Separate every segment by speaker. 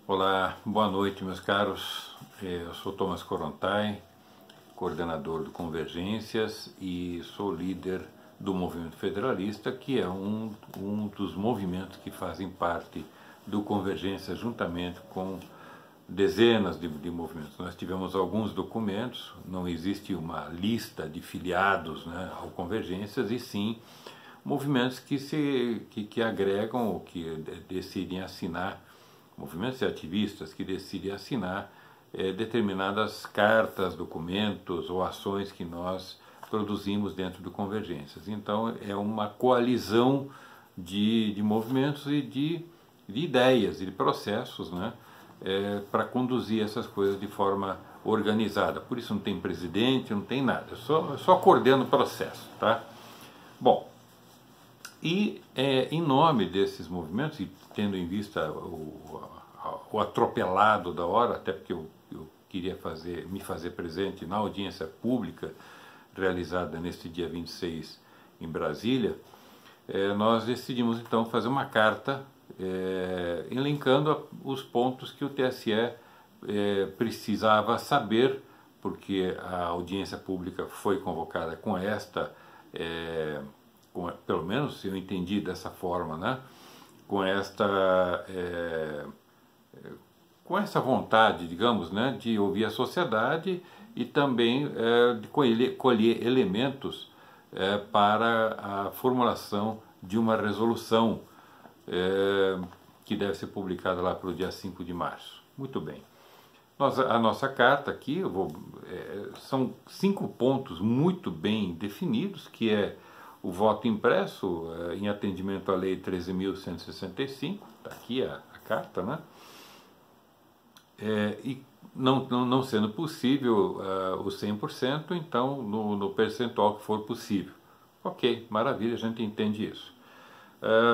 Speaker 1: Olá, boa noite, meus caros. Eu sou Thomas Korontai, coordenador do Convergências e sou líder do Movimento Federalista, que é um dos movimentos que fazem parte do Convergências juntamente com dezenas de movimentos. Nós tivemos alguns documentos, não existe uma lista de filiados, né, ao Convergências, e sim movimentos que agregam ou que decidem assinar, movimentos e ativistas que decidem assinar determinadas cartas, documentos ou ações que nós produzimos dentro do Convergências. Então é uma coalizão de movimentos e de ideias e de processos, né, para conduzir essas coisas de forma organizada. Por isso não tem presidente, não tem nada, eu só coordeno o processo, tá? Bom, e em nome desses movimentos, e tendo em vista o atropelado da hora, até porque eu queria me fazer presente na audiência pública realizada neste dia 26 em Brasília, nós decidimos então fazer uma carta elencando os pontos que o TSE precisava saber, porque a audiência pública foi convocada com esta, pelo menos eu entendi dessa forma, né? Com essa vontade, digamos, né, de ouvir a sociedade e também de colher elementos para a formulação de uma resolução que deve ser publicada lá para o dia 5 de março. Muito bem. A nossa carta aqui, são 5 pontos muito bem definidos, que é o voto impresso em atendimento à Lei 13.165, está aqui a carta, né? E não sendo possível o 100%, então no percentual que for possível. Ok, maravilha, a gente entende isso.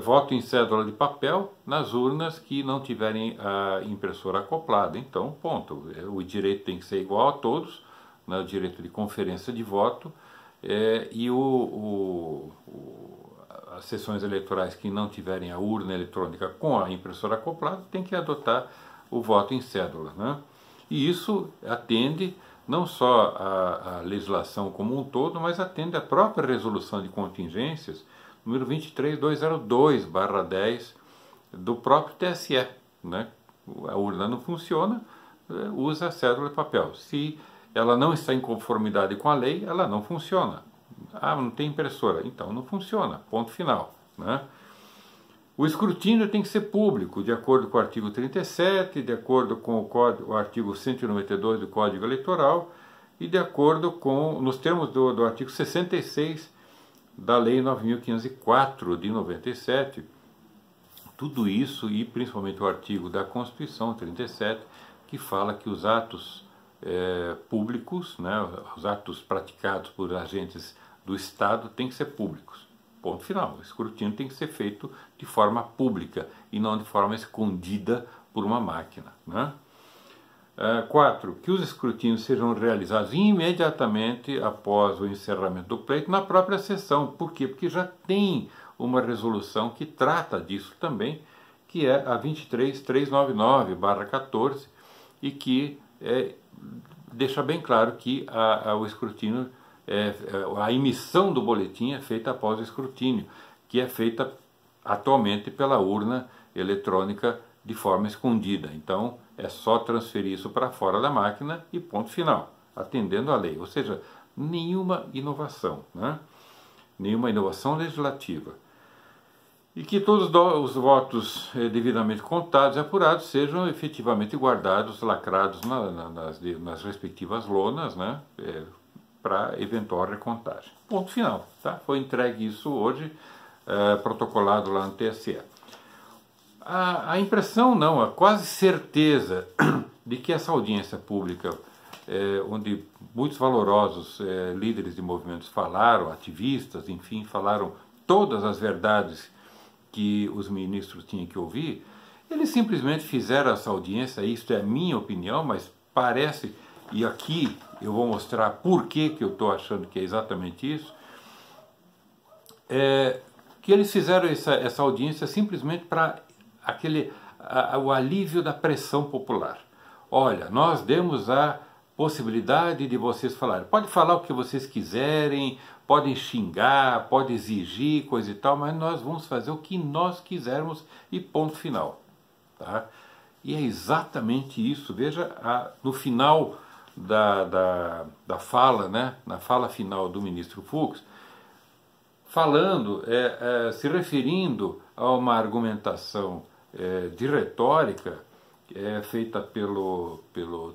Speaker 1: Voto em cédula de papel nas urnas que não tiverem a impressora acoplada. Então, ponto. O direito tem que ser igual a todos, né, o direito de conferência de voto, e as sessões eleitorais que não tiverem a urna eletrônica com a impressora acoplada tem que adotar o voto em cédula, né? E isso atende não só a legislação como um todo, mas atende a própria resolução de contingências número 23202/10 do próprio TSE, né? A urna não funciona, usa a cédula de papel. Se ela não está em conformidade com a lei, ela não funciona. Ah, não tem impressora, então não funciona, ponto final, né? O escrutínio tem que ser público, de acordo com o artigo 37, de acordo com o artigo 192 do Código Eleitoral e de acordo com, nos termos do artigo 66 da Lei 9.504 de 97, tudo isso, e principalmente o artigo da Constituição 37, que fala que os atos públicos, né, os atos praticados por agentes do Estado têm que ser públicos. Ponto final. O escrutínio tem que ser feito de forma pública e não de forma escondida por uma máquina, né? 4. Que os escrutínios sejam realizados imediatamente após o encerramento do pleito na própria sessão. Por quê? Porque já tem uma resolução que trata disso também, que é a 23399/14, e que deixa bem claro que o escrutínio, a emissão do boletim é feita após o escrutínio, que é feita atualmente pela urna eletrônica de forma escondida. Então é só transferir isso para fora da máquina e ponto final, atendendo à lei. Ou seja, nenhuma inovação, né? Nenhuma inovação legislativa. E que todos os votos devidamente contados e apurados sejam efetivamente guardados, lacrados nas respectivas lonas, né, para eventual recontagem. Ponto final. Tá? Foi entregue isso hoje, protocolado lá no TSE. A impressão não, a quase certeza de que essa audiência pública, onde muitos valorosos líderes de movimentos falaram, ativistas, enfim, falaram todas as verdades que os ministros tinham que ouvir, eles simplesmente fizeram essa audiência, isto é a minha opinião, mas parece, e aqui eu vou mostrar por que eu estou achando que é exatamente isso, que eles fizeram essa audiência simplesmente para o alívio da pressão popular. Olha, nós demos a possibilidade de vocês falarem. Pode falar o que vocês quiserem, podem xingar, pode exigir, coisa e tal, mas nós vamos fazer o que nós quisermos e ponto final. Tá? E é exatamente isso. Veja, no final da fala, né, na fala final do ministro Fux, falando, se referindo a uma argumentação de retórica feita pelo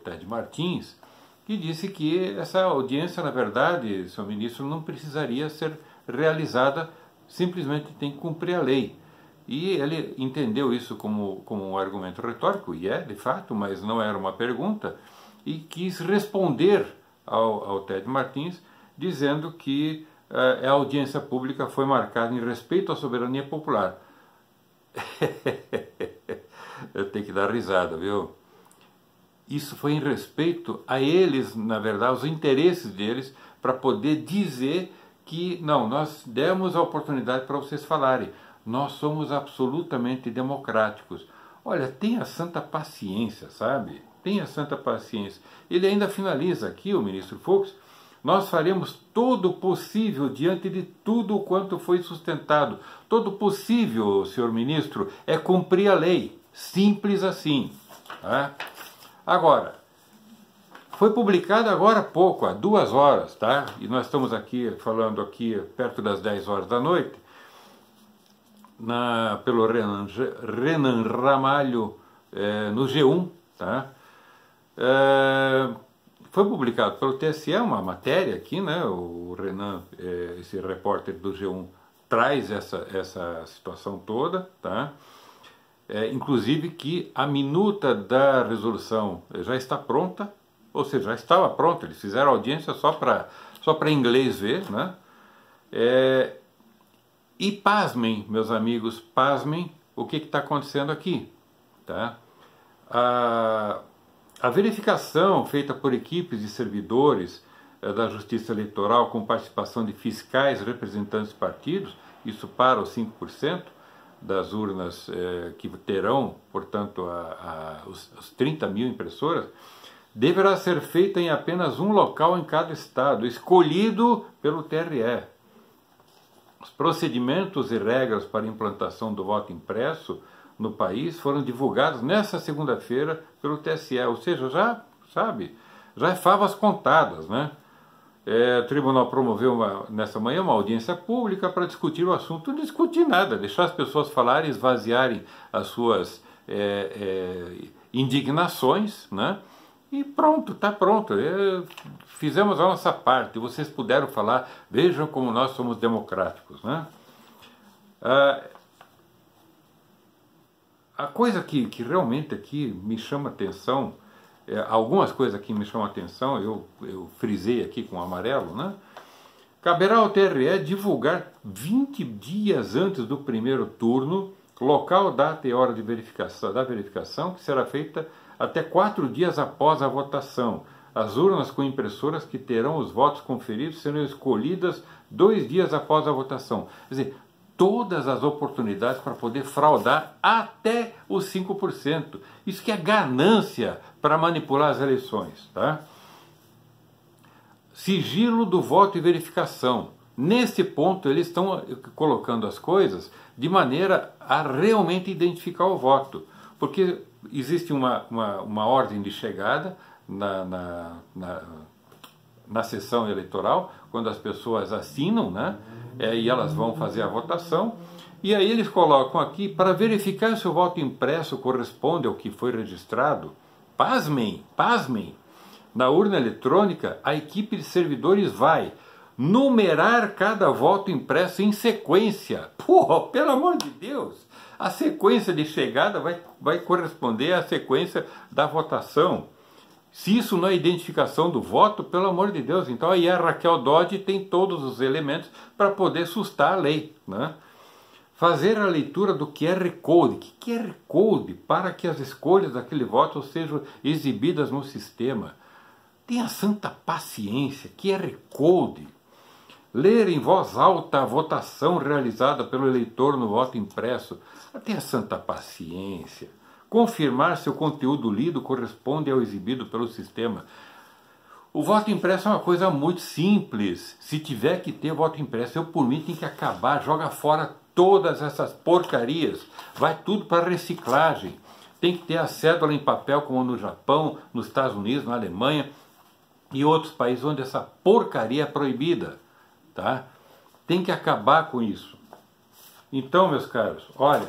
Speaker 1: Ted Martins, que disse que essa audiência, na verdade, senhor ministro, não precisaria ser realizada, simplesmente tem que cumprir a lei. E ele entendeu isso como um argumento retórico, e de fato, mas não era uma pergunta, e quis responder ao Ted Martins, dizendo que a audiência pública foi marcada em respeito à soberania popular. Eu tenho que dar risada, viu? Isso foi em respeito a eles, na verdade, aos interesses deles, para poder dizer que, não, nós demos a oportunidade para vocês falarem, nós somos absolutamente democráticos. Olha, tenha santa paciência, sabe? Tenha santa paciência. Ele ainda finaliza aqui, o ministro Fux, nós faremos todo o possível diante de tudo o quanto foi sustentado. Todo o possível, senhor ministro, é cumprir a lei. Simples assim. Tá? Agora, foi publicado agora há pouco, há 2 horas, tá? E nós estamos aqui falando aqui perto das 10 horas da noite, pelo Renan Ramalho no G1, tá? Foi publicado pelo TSE uma matéria aqui, né? O Renan, esse repórter do G1, traz essa situação toda, tá? Inclusive que a minuta da resolução já está pronta, ou seja, já estava pronta, eles fizeram audiência só para inglês ver, né? E pasmem, meus amigos, pasmem o que está acontecendo aqui, tá? A verificação feita por equipes de servidores da Justiça Eleitoral com participação de fiscais, representantes de partidos, isso para os 5% das urnas que terão, portanto, os 30 mil impressoras, deverá ser feita em apenas um local em cada estado, escolhido pelo TRE. Os procedimentos e regras para a implantação do voto impresso no país foram divulgados nesta segunda-feira pelo TSE, ou seja, já é favas contadas, né? O tribunal promoveu nessa manhã uma audiência pública para discutir o assunto. Não discutir nada, deixar as pessoas falarem, esvaziarem as suas indignações, né? E pronto, está pronto. Fizemos a nossa parte, vocês puderam falar, vejam como nós somos democráticos, né? A coisa que realmente aqui me chama atenção, algumas coisas aqui me chamam atenção, eu frisei aqui com amarelo, né? Caberá ao TRE divulgar 20 dias antes do primeiro turno, local, data e hora da verificação, que será feita até 4 dias após a votação. As urnas com impressoras que terão os votos conferidos serão escolhidas 2 dias após a votação. Quer dizer, todas as oportunidades para poder fraudar até os 5%. Isso que é ganância para manipular as eleições, tá? Sigilo do voto e verificação. Nesse ponto, eles estão colocando as coisas de maneira a realmente identificar o voto. Porque existe uma ordem de chegada na sessão eleitoral, quando as pessoas assinam, né? E elas vão fazer a votação, e aí eles colocam aqui, para verificar se o voto impresso corresponde ao que foi registrado, pasmem, na urna eletrônica, a equipe de servidores vai numerar cada voto impresso em sequência. Pô, pelo amor de Deus! A sequência de chegada vai corresponder à sequência da votação. Se isso não é identificação do voto, pelo amor de Deus, então aí a Raquel Dodge tem todos os elementos para poder sustar a lei, né? Fazer a leitura do QR Code. Que QR Code? Para que as escolhas daquele voto sejam exibidas no sistema. Tenha santa paciência. QR Code. Ler em voz alta a votação realizada pelo eleitor no voto impresso. Tenha santa paciência. confirmar se o conteúdo lido corresponde ao exibido pelo sistema. O voto impresso é uma coisa muito simples. Se tiver que ter voto impresso, eu por mim tem que acabar, joga fora todas essas porcarias, vai tudo para reciclagem. Tem que ter a cédula em papel, como no Japão, nos Estados Unidos, na Alemanha e outros países onde essa porcaria é proibida, tá? Tem que acabar com isso. Então, meus caros, olha,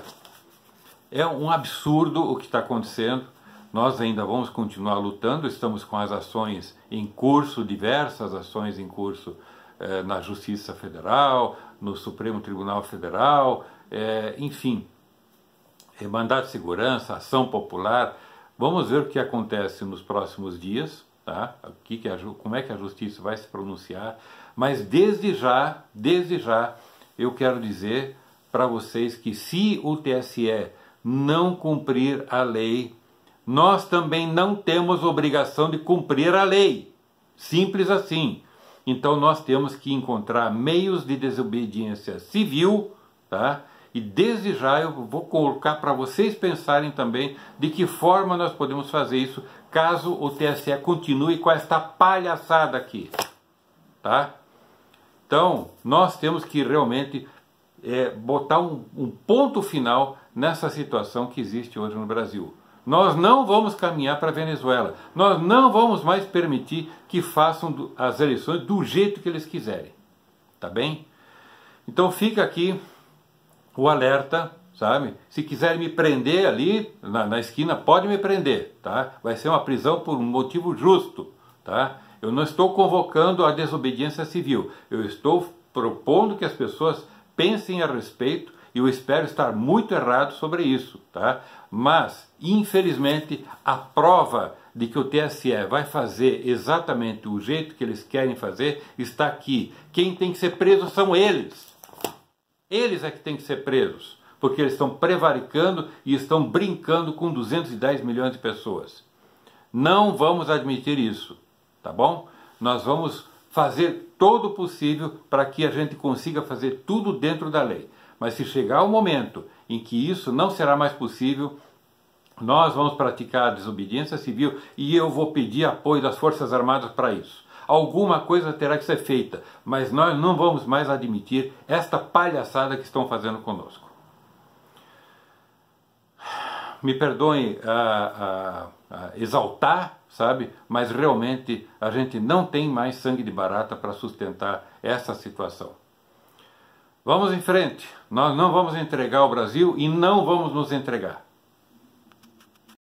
Speaker 1: é um absurdo o que está acontecendo. Nós ainda vamos continuar lutando, estamos com as ações em curso, diversas ações em curso na Justiça Federal, no Supremo Tribunal Federal, enfim, mandato de segurança, ação popular. Vamos ver o que acontece nos próximos dias, tá? Como é que a Justiça vai se pronunciar, mas desde já, eu quero dizer para vocês que se o TSE não cumprir a lei, nós também não temos obrigação de cumprir a lei. Simples assim. Então nós temos que encontrar meios de desobediência civil, tá? E desde já eu vou colocar para vocês pensarem também de que forma nós podemos fazer isso, caso o TSE continue com esta palhaçada aqui, tá? Então nós temos que realmente botar um ponto final nessa situação que existe hoje no Brasil. Nós não vamos caminhar para a Venezuela. Nós não vamos mais permitir que façam as eleições do jeito que eles quiserem. Tá bem? Então fica aqui o alerta, sabe? Se quiserem me prender ali na esquina, pode me prender, tá? Vai ser uma prisão por um motivo justo, tá? Eu não estou convocando a desobediência civil. Eu estou propondo que as pessoas pensem a respeito, e eu espero estar muito errado sobre isso, tá? Mas, infelizmente, a prova de que o TSE vai fazer exatamente o jeito que eles querem fazer está aqui. Quem tem que ser preso são eles. Eles é que têm que ser presos, porque eles estão prevaricando e estão brincando com 210 milhões de pessoas. Não vamos admitir isso, tá bom? Nós vamos fazer todo o possível para que a gente consiga fazer tudo dentro da lei. Mas se chegar o momento em que isso não será mais possível, nós vamos praticar a desobediência civil e eu vou pedir apoio das Forças Armadas para isso. Alguma coisa terá que ser feita, mas nós não vamos mais admitir esta palhaçada que estão fazendo conosco. Me perdoem a exaltar, sabe? Mas realmente a gente não tem mais sangue de barata para sustentar essa situação. Vamos em frente, nós não vamos entregar o Brasil e não vamos nos entregar.